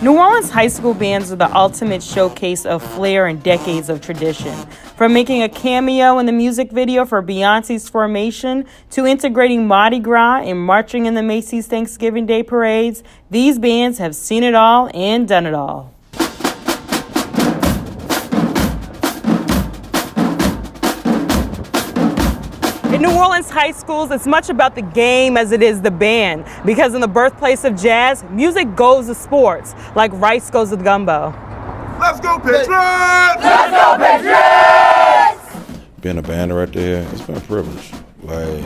New Orleans high school bands are the ultimate showcase of flair and decades of tradition. From making a cameo in the music video for Beyoncé's Formation to integrating Mardi Gras and marching in the Macy's Thanksgiving Day parades, these bands have seen it all and done it all. In New Orleans high schools, it's much about the game as it is the band, because in the birthplace of jazz, music goes to sports, like rice goes to gumbo. Let's go Patriots! Let's go Patriots! Being a band director here, it's been a privilege. Like,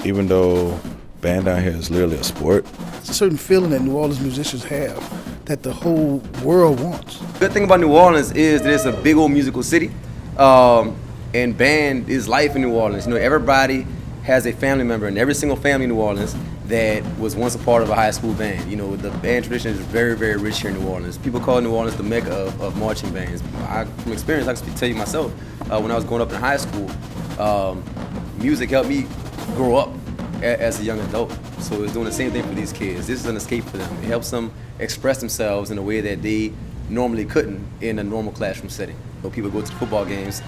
even though band down here is literally a sport. It's a certain feeling that New Orleans musicians have that the whole world wants. The good thing about New Orleans is that it's a big old musical city. And band is life in New Orleans. You know, everybody has a family member in every single family in New Orleans that was once a part of a high school band. You know, the band tradition is very, very rich here in New Orleans. People call New Orleans the mecca of marching bands. From experience, I can tell you myself, when I was growing up in high school, music helped me grow up as a young adult. So it's doing the same thing for these kids. This is an escape for them. It helps them express themselves in a way that they normally couldn't in a normal classroom setting. So people go to the football games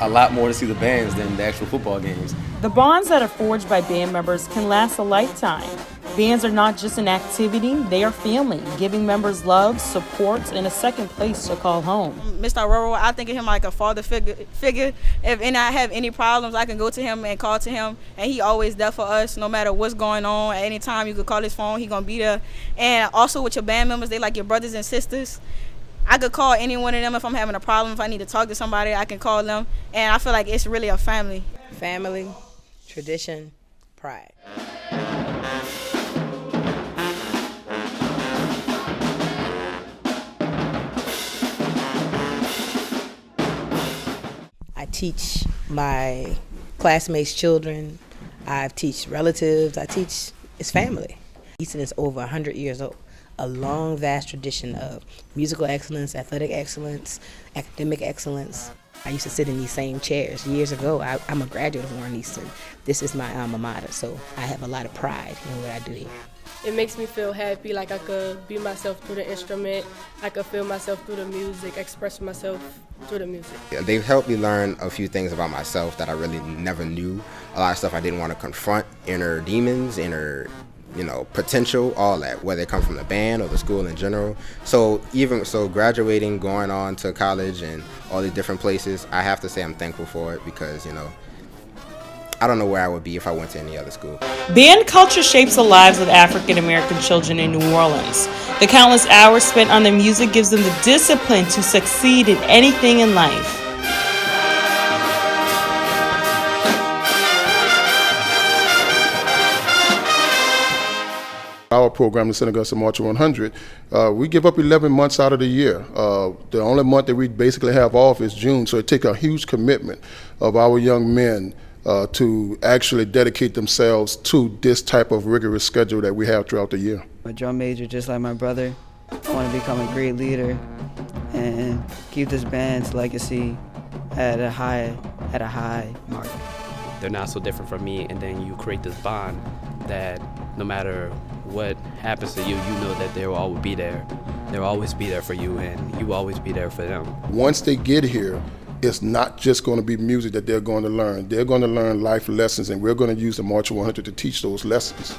a lot more to see the bands than the actual football games. The bonds that are forged by band members can last a lifetime. Bands are not just an activity, they are family, giving members love, support, and a second place to call home. Mr. Aurora, I think of him like a father figure. If I have any problems, I can go to him and call to him, and he always there for us, no matter what's going on. At any time, you could call his phone, he gonna be there. And also with your band members, they like your brothers and sisters. I could call any one of them if I'm having a problem. If I need to talk to somebody, I can call them. And I feel like it's really a family. Family, tradition, pride. I teach my classmates' children. I teach relatives. It's family. Easton is over 100 years old. A long, vast tradition of musical excellence, athletic excellence, academic excellence. I used to sit in these same chairs years ago. I'm a graduate of Warren Easton. This is my alma mater, so I have a lot of pride in what I do here. It makes me feel happy, like I could be myself through the instrument. I could feel myself through the music, express myself through the music. Yeah, they've helped me learn a few things about myself that I really never knew. A lot of stuff I didn't want to confront, inner demons, inner potential, all that, whether it comes from the band or the school in general. So graduating, going on to college and all these different places, I have to say I'm thankful for it because, I don't know where I would be if I went to any other school. Band culture shapes the lives of African American children in New Orleans. The countless hours spent on their music gives them the discipline to succeed in anything in life. Our program, the St. Augustine March 100, we give up 11 months out of the year. The only month that we basically have off is June, so it takes a huge commitment of our young men to actually dedicate themselves to this type of rigorous schedule that we have throughout the year. I'm a drum major just like my brother. I want to become a great leader and keep this band's legacy at a high mark. They're not so different from me, and then you create this bond that no matter what happens to you, you know that they will always be there. They'll always be there for you, and you will always be there for them. Once they get here, it's not just going to be music that they're going to learn. They're going to learn life lessons, and we're going to use the March 100 to teach those lessons.